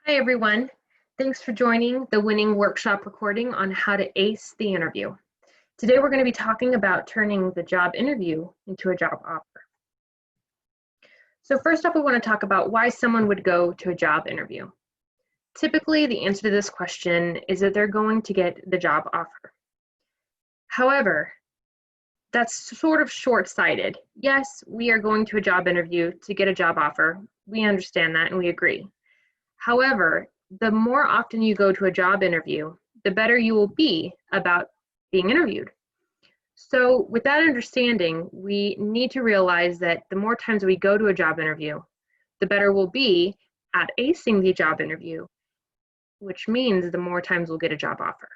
Hi, everyone. Thanks for joining the winning workshop recording on how to ace the interview. Today, we're going to be talking about turning the job interview into a job offer. So first up, we want to talk about why someone would go to a job interview. Typically, the answer to this question is that they're going to get the job offer. However, that's sort of short-sighted. Yes, we are going to a job interview to get a job offer. We understand that and we agree. However, the more often you go to a job interview, the better you will be about being interviewed. So with that understanding, we need to realize that the more times we go to a job interview, the better we'll be at acing the job interview, which means the more times we'll get a job offer.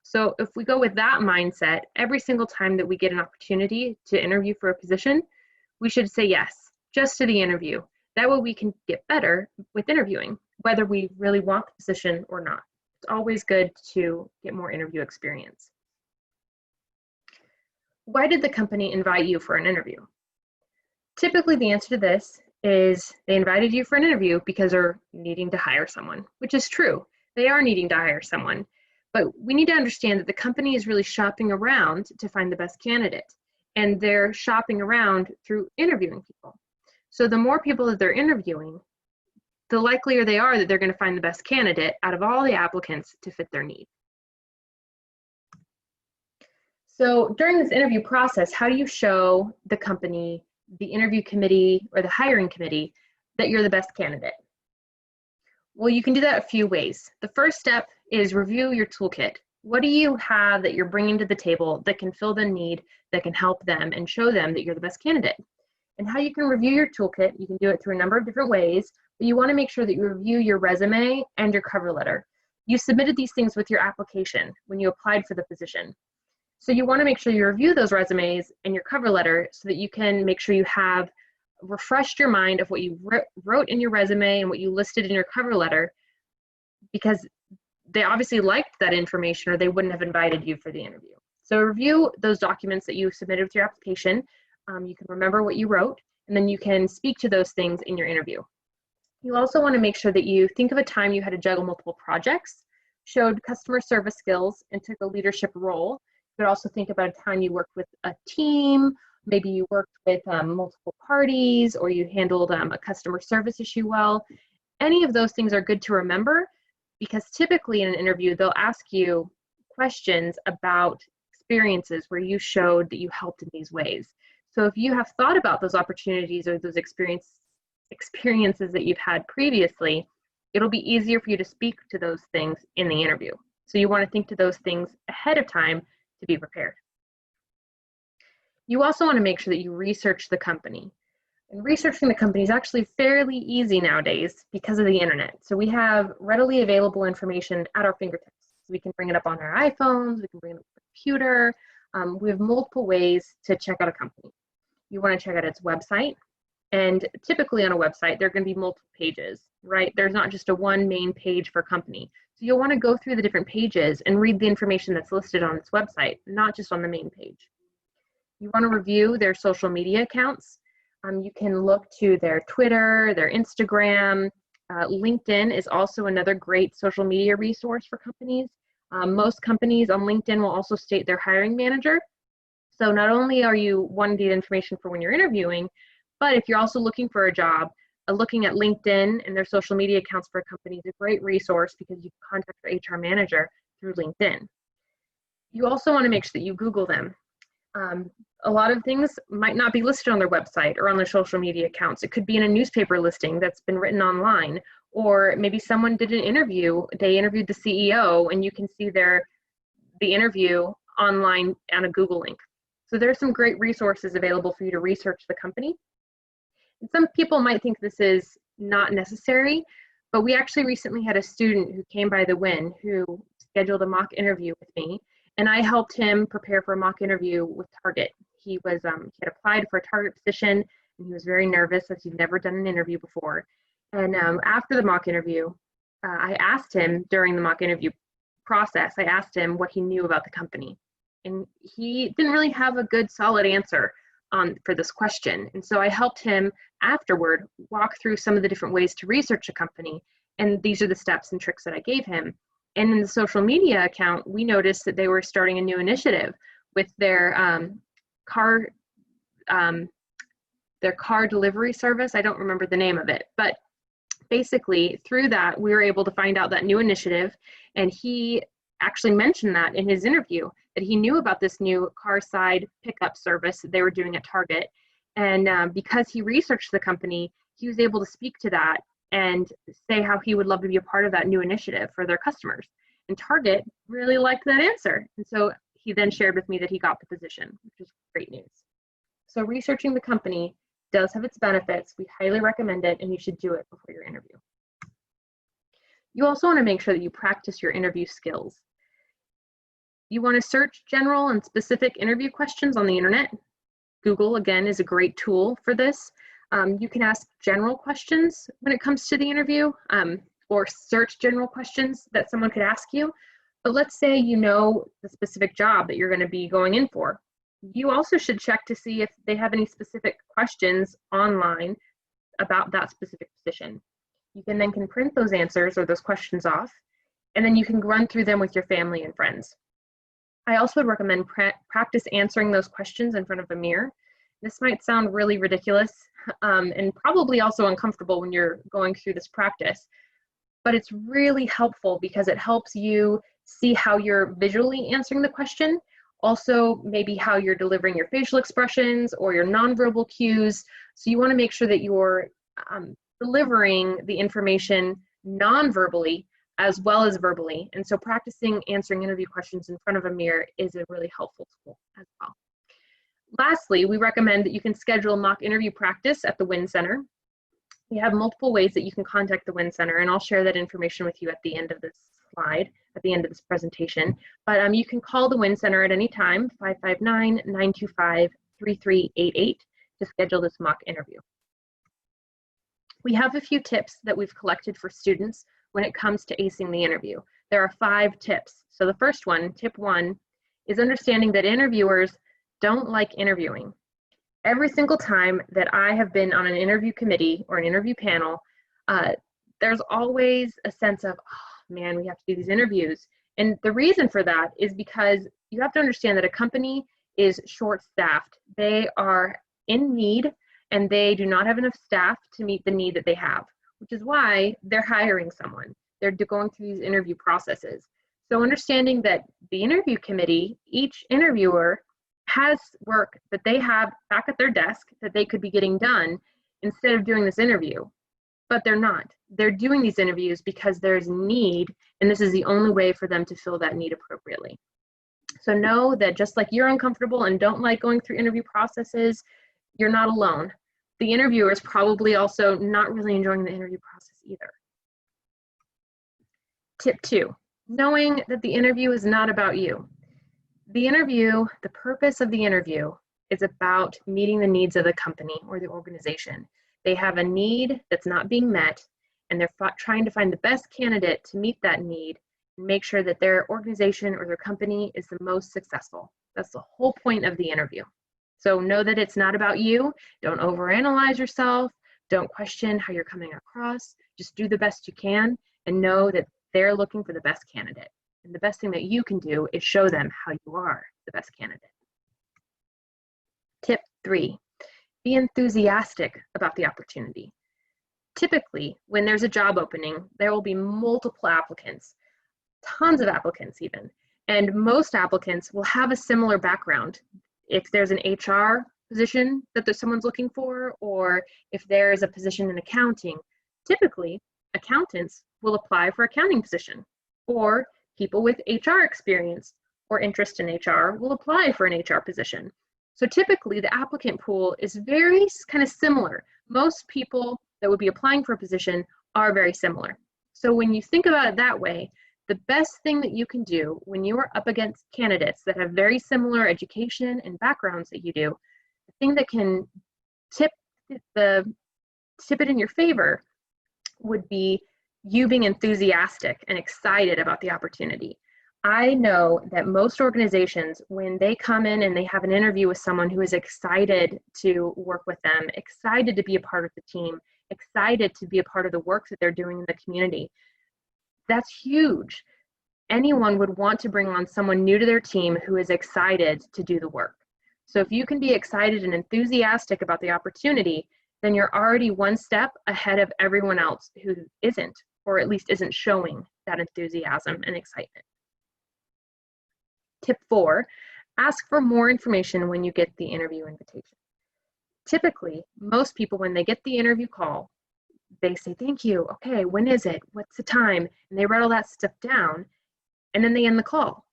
So if we go with that mindset, every single time that we get an opportunity to interview for a position, we should say yes, just to the interview. That way we can get better with interviewing, whether we really want the position or not. It's always good to get more interview experience. Why did the company invite you for an interview? Typically, the answer to this is they invited you for an interview because they're needing to hire someone, which is true. They are needing to hire someone, but we need to understand that the company is really shopping around to find the best candidate, and they're shopping around through interviewing people. So the more people that they're interviewing, the likelier they are that they're going to find the best candidate out of all the applicants to fit their need. So during this interview process, how do you show the company, the interview committee, or the hiring committee that you're the best candidate? Well, you can do that a few ways. The first step is review your toolkit. What do you have that you're bringing to the table that can fill the need, that can help them and show them that you're the best candidate? And how you can review your toolkit, you can do it through a number of different ways, but you want to make sure that you review your resume and your cover letter. You submitted these things with your application when you applied for the position. So you want to make sure you review those resumes and your cover letter so that you can make sure you have refreshed your mind of what you wrote in your resume and what you listed in your cover letter, because they obviously liked that information or they wouldn't have invited you for the interview. So review those documents that you submitted with your application. You can remember what you wrote, and then you can speak to those things in your interview. You also want to make sure that you think of a time you had to juggle multiple projects, showed customer service skills, and took a leadership role. You could also think about a time you worked with a team, maybe you worked with multiple parties, or you handled a customer service issue well. Any of those things are good to remember, because typically in an interview, they'll ask you questions about experiences where you showed that you helped in these ways. So if you have thought about those opportunities or those experiences that you've had previously, it'll be easier for you to speak to those things in the interview. So you want to think to those things ahead of time to be prepared. You also want to make sure that you research the company. And researching the company is actually fairly easy nowadays because of the internet. So we have readily available information at our fingertips. We can bring it up on our iPhones, we can bring it up on the computer. We have multiple ways to check out a company. You want to check out its website, and typically on a website there are going to be multiple pages, right? There's not just a one main page for a company. So you'll want to go through the different pages and read the information that's listed on its website, not just on the main page. You want to review their social media accounts. You can look to their Twitter, their Instagram. LinkedIn is also another great social media resource for companies. Most companies on LinkedIn will also state their hiring manager. So not only are you wanting the information for when you're interviewing, but if you're also looking for a job, looking at LinkedIn and their social media accounts for a company is a great resource because you can contact your HR manager through LinkedIn. You also want to make sure that you Google them. A lot of things might not be listed on their website or on their social media accounts. It could be in a newspaper listing that's been written online, or maybe someone did an interview, they interviewed the CEO, and you can see the interview online on a Google link. So there's some great resources available for you to research the company. And some people might think this is not necessary, but we actually recently had a student who came by the WIN who scheduled a mock interview with me, and I helped him prepare for a mock interview with Target. He had applied for a Target position, and he was very nervous as he'd never done an interview before. And after the mock interview, I asked him during the mock interview process, I asked him what he knew about the company. And he didn't really have a good solid answer for this question. And so I helped him afterward walk through some of the different ways to research a company and these are the steps and tricks that I gave him. And in the social media account, we noticed that they were starting a new initiative with their car delivery service. I don't remember the name of it, but basically through that, we were able to find out that new initiative, and he actually mentioned that in his interview, that he knew about this new car side pickup service that they were doing at Target. And because he researched the company, he was able to speak to that and say how he would love to be a part of that new initiative for their customers. And Target really liked that answer. And so he then shared with me that he got the position, which is great news. So researching the company does have its benefits. We highly recommend it, and you should do it before your interview. You also want to make sure that you practice your interview skills. You want to search general and specific interview questions on the internet. Google, again, is a great tool for this. You can ask general questions when it comes to the interview, or search general questions that someone could ask you. But let's say you know the specific job that you're going to be going in for. You also should check to see if they have any specific questions online about that specific position. You can print those answers or those questions off, and then you can run through them with your family and friends. I also would recommend practice answering those questions in front of a mirror. This might sound really ridiculous and probably also uncomfortable when you're going through this practice, but it's really helpful because it helps you see how you're visually answering the question, also maybe how you're delivering your facial expressions or your nonverbal cues. So you want to make sure that you're delivering the information non-verbally as well as verbally. And so practicing answering interview questions in front of a mirror is a really helpful tool as well. Lastly, we recommend that you can schedule mock interview practice at the Win Center. We have multiple ways that you can contact the Win Center, and I'll share that information with you at the end of this slide, at the end of this presentation. But you can call the Win Center at any time, 559-925-3388, to schedule this mock interview. We have a few tips that we've collected for students when it comes to acing the interview. There are 5 tips. So the first one, tip 1, is understanding that interviewers don't like interviewing. Every single time that I have been on an interview committee or an interview panel, there's always a sense of, oh, man, we have to do these interviews. And the reason for that is because you have to understand that a company is short-staffed. They are in need, and they do not have enough staff to meet the need that they have, which is why they're hiring someone. They're going through these interview processes. So understanding that the interview committee, each interviewer has work that they have back at their desk that they could be getting done instead of doing this interview, but they're not. They're doing these interviews because there's need, and this is the only way for them to fill that need appropriately. So know that just like you're uncomfortable and don't like going through interview processes, you're not alone. The interviewer is probably also not really enjoying the interview process either. Tip 2, knowing that the interview is not about you. The purpose of the interview is about meeting the needs of the company or the organization. They have a need that's not being met, and they're trying to find the best candidate to meet that need and make sure that their organization or their company is the most successful. That's the whole point of the interview. So know that it's not about you. Don't overanalyze yourself. Don't question how you're coming across. Just do the best you can and know that they're looking for the best candidate. And the best thing that you can do is show them how you are the best candidate. Tip 3, be enthusiastic about the opportunity. Typically, when there's a job opening, there will be multiple applicants, tons of applicants even, and most applicants will have a similar background. If there's an HR position that someone's looking for, or if there's a position in accounting, typically accountants will apply for accounting position, or people with HR experience or interest in HR will apply for an HR position. So typically the applicant pool is very kind of similar. Most people that would be applying for a position are very similar. So when you think about it that way, the best thing that you can do when you are up against candidates that have very similar education and backgrounds that you do, the thing that can tip it in your favor would be you being enthusiastic and excited about the opportunity. I know that most organizations, when they come in and they have an interview with someone who is excited to work with them, excited to be a part of the team, excited to be a part of the work that they're doing in the community. That's huge. Anyone would want to bring on someone new to their team who is excited to do the work. So if you can be excited and enthusiastic about the opportunity, then you're already one step ahead of everyone else who isn't, or at least isn't showing that enthusiasm and excitement. Tip 4, ask for more information when you get the interview invitation. Typically, most people, when they get the interview call, they say, thank you, okay, when is it, what's the time, and they write all that stuff down, and then they end the call.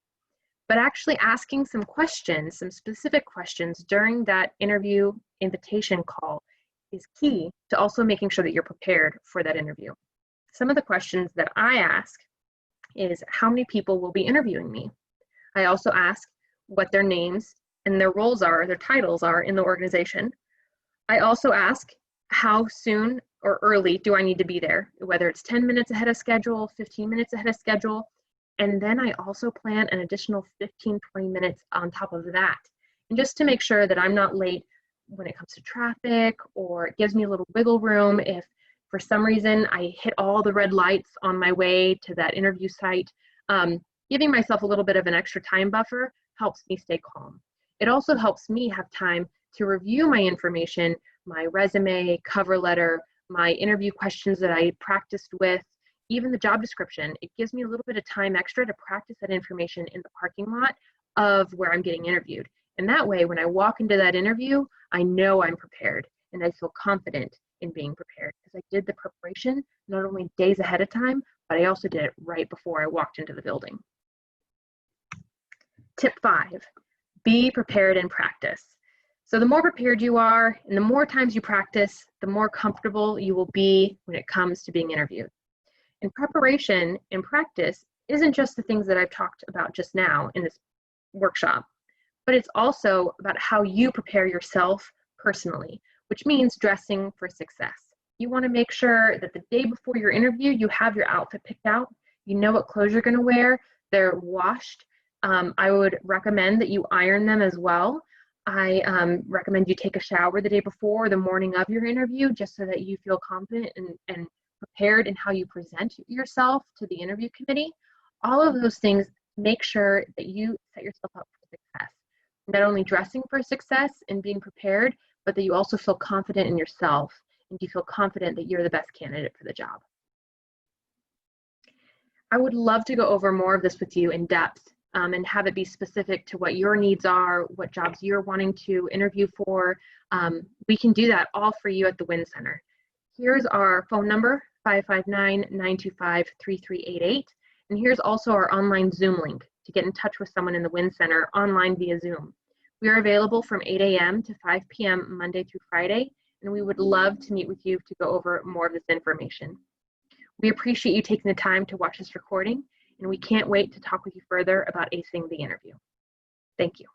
But actually asking some questions, some specific questions during that interview invitation call is key to also making sure that you're prepared for that interview. Some of the questions that I ask is, how many people will be interviewing me? I also ask what their names and their roles are, their titles are in the organization. I also ask, how soon or early do I need to be there? Whether it's 10 minutes ahead of schedule, 15 minutes ahead of schedule. And then I also plan an additional 15, 20 minutes on top of that. And just to make sure that I'm not late when it comes to traffic, or it gives me a little wiggle room if for some reason I hit all the red lights on my way to that interview site. Giving myself a little bit of an extra time buffer helps me stay calm. It also helps me have time to review my information, my resume, cover letter, my interview questions that I practiced with, even the job description. It gives me a little bit of time extra to practice that information in the parking lot of where I'm getting interviewed. And that way, when I walk into that interview, I know I'm prepared and I feel confident in being prepared because I did the preparation not only days ahead of time, but I also did it right before I walked into the building. Tip 5, be prepared and practice. So the more prepared you are and the more times you practice, the more comfortable you will be when it comes to being interviewed. And preparation and practice isn't just the things that I've talked about just now in this workshop, but it's also about how you prepare yourself personally, which means dressing for success. You want to make sure that the day before your interview, you have your outfit picked out, you know what clothes you're going to wear, they're washed. I would recommend that you iron them as well. I recommend you take a shower the day before, the morning of your interview, just so that you feel confident and prepared in how you present yourself to the interview committee. All of those things make sure that you set yourself up for success. Not only dressing for success and being prepared, but that you also feel confident in yourself and you feel confident that you're the best candidate for the job. I would love to go over more of this with you in depth and have it be specific to what your needs are, what jobs you're wanting to interview for. We can do that all for you at the WIN Center. Here's our phone number, 559-925-3388. And here's also our online Zoom link to get in touch with someone in the WIN Center online via Zoom. We are available from 8 a.m. to 5 p.m. Monday through Friday, and we would love to meet with you to go over more of this information. We appreciate you taking the time to watch this recording, and we can't wait to talk with you further about acing the interview. Thank you.